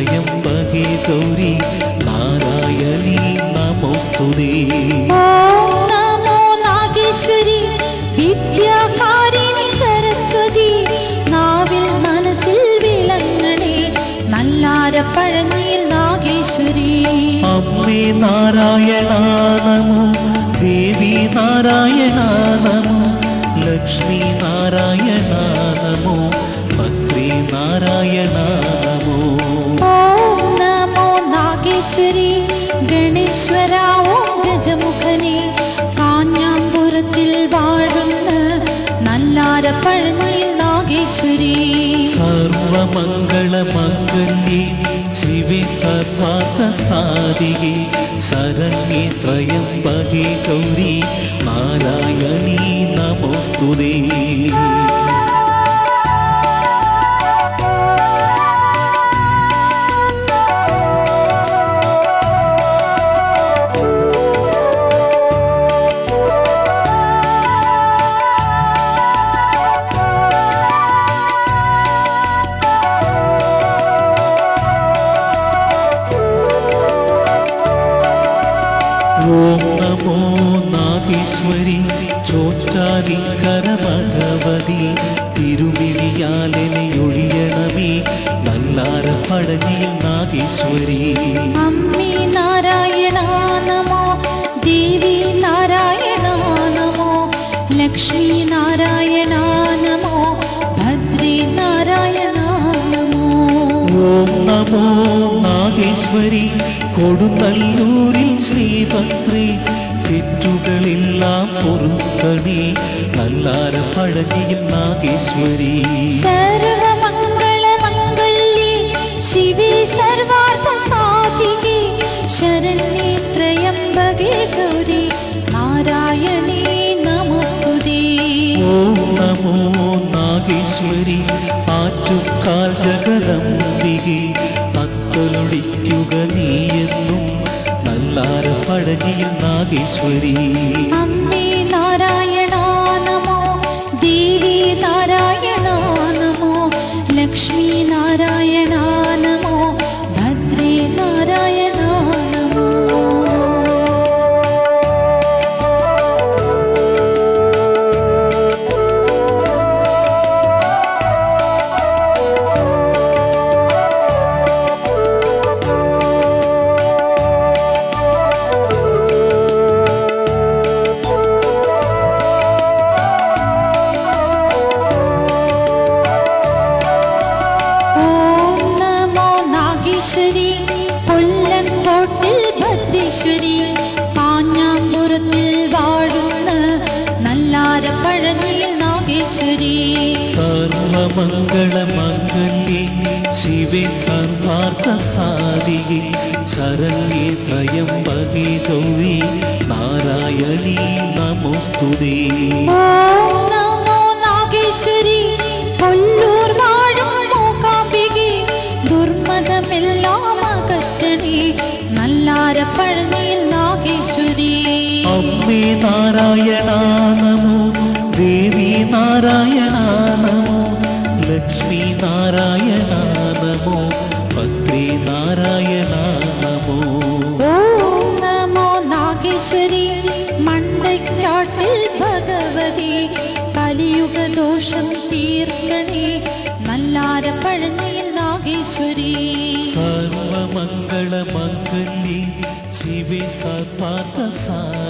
ത്രയംബകേ ഗൗരി നാരായണീ നമോസ്തുതേ. നമോ നാഗേശ്വരി വിദ്യാകാരിണി സരസ്വതി, നാവിൽ മനസ്സിൽ വിളങ്ങണേ നല്ലാരപ്പഴഞ്ഞിയിൽ നാഗേശ്വരി. അമ്മേ നാരായണ നമോ, ദേവി നാരായണ നമോ, ലക്ഷ്മി നാരായണ നമോ, ഭദ്രേ നാരായണ നമോ. ഓം നമോ നാഗേശ്വരി ഗണേശ്വര ഓം ഗജമുഖനെ, കാഞ്ഞാമ്പുരത്തിൽ വാഴുന്ന നല്ലാരപ്പഴഞ്ഞിയിൽ നാഗേശ്വരി. സർവമംഗളമംഗല്യേ ശിവേ സർവാർത്ഥ സാധികേ, ശരണ്യേ ത്രയംബകേ ഗൗരി നാരായണീ നമോസ്തുതേ. ഓം നമോ നാഗേശ്വരി ചോറ്റാനിക്കര ഭഗവതി, തിരുമിഴിയാലെന്നെ ഒഴിയണമേ നല്ലാരപ്പഴഞ്ഞിയിൽ നാഗേശ്വരി. അമ്മേ നാരായണ നമോ, ദേവി നാരായണ നമോ, ലക്ഷ്മി നാരായണ നമോ, ഭദ്രേ നാരായണ നമോ. ഓം നമോ നാഗേശ്വരി കൊടുങ്ങല്ലൂരിൽ ശ്രീഭദ്രേ, തെറ്റുകളെല്ലാം പൊറുക്കണേ നല്ലാരപ്പഴഞ്ഞിയിൽ നാഗേശ്വരി. സർവമംഗളമംഗല്യേ ശിവേ സർവാർത്ഥ സാധികേ, ശരണ്യേ ത്രയംബകേ ഗൗരി നാരായണീ നമോസ്തുതേ. ഓം നമോ നാഗേശ്വരി ആറ്റുകാൽ ജഗദംബികേ, അത്തലൊടിക്കുക നീയെന്നും നല്ലാരപ്പഴഞ്ഞിയിൽ നാഗേശ്വരി. അമ്മേ നാരായണ നമോ, ദേവി നാരായണ നമോ, ലക്ഷ്മി നാരായണ നമോ, ഭദ്രേ നാരായണ നമോ. കൊല്ലങ്കോട്ടിൽ ഭദ്രേശ്വരി, കാഞ്ഞാമ്പുരത്തിൽ വാഴുന്ന നല്ലാരപ്പഴഞ്ഞിയിൽ നാഗേശ്വരി. സർവമംഗളമംഗല്യേ ശിവേ സർവാർത്ഥ സാധികേ, ശരണ്യേ ത്രയംബകേ ഗൗരി നാരായണീ നമോസ്തുതേ. ഓം നമോ നാഗേശ്വരി കൊല്ലൂർ വാഴും മൂകാംബികേ, ദുർമതമെല്ലാം അകറ്റണേ നല്ലാരപ്പഴഞ്ഞിയിൽ നാഗേശ്വരി. അമ്മേ നാരായണ നമോ, ദേവി നാരായണ നമോ, ലക്ഷ്മി നാരായണ നമോ, ഭദ്രേ നാരായണ നമോ. ഓം നമോ നാഗേശ്വരി മണ്ടയ്ക്കാട്ടിൽ ഭഗവതി, കലിയുഗ ദോഷം തീർക്കണേ നല്ലാരപ്പഴഞ്ഞിയിൽ നാഗേശ്വരി. സർവമംഗളമംഗല്യേ ശിവേ സർവാർത്ഥ സാധികേ.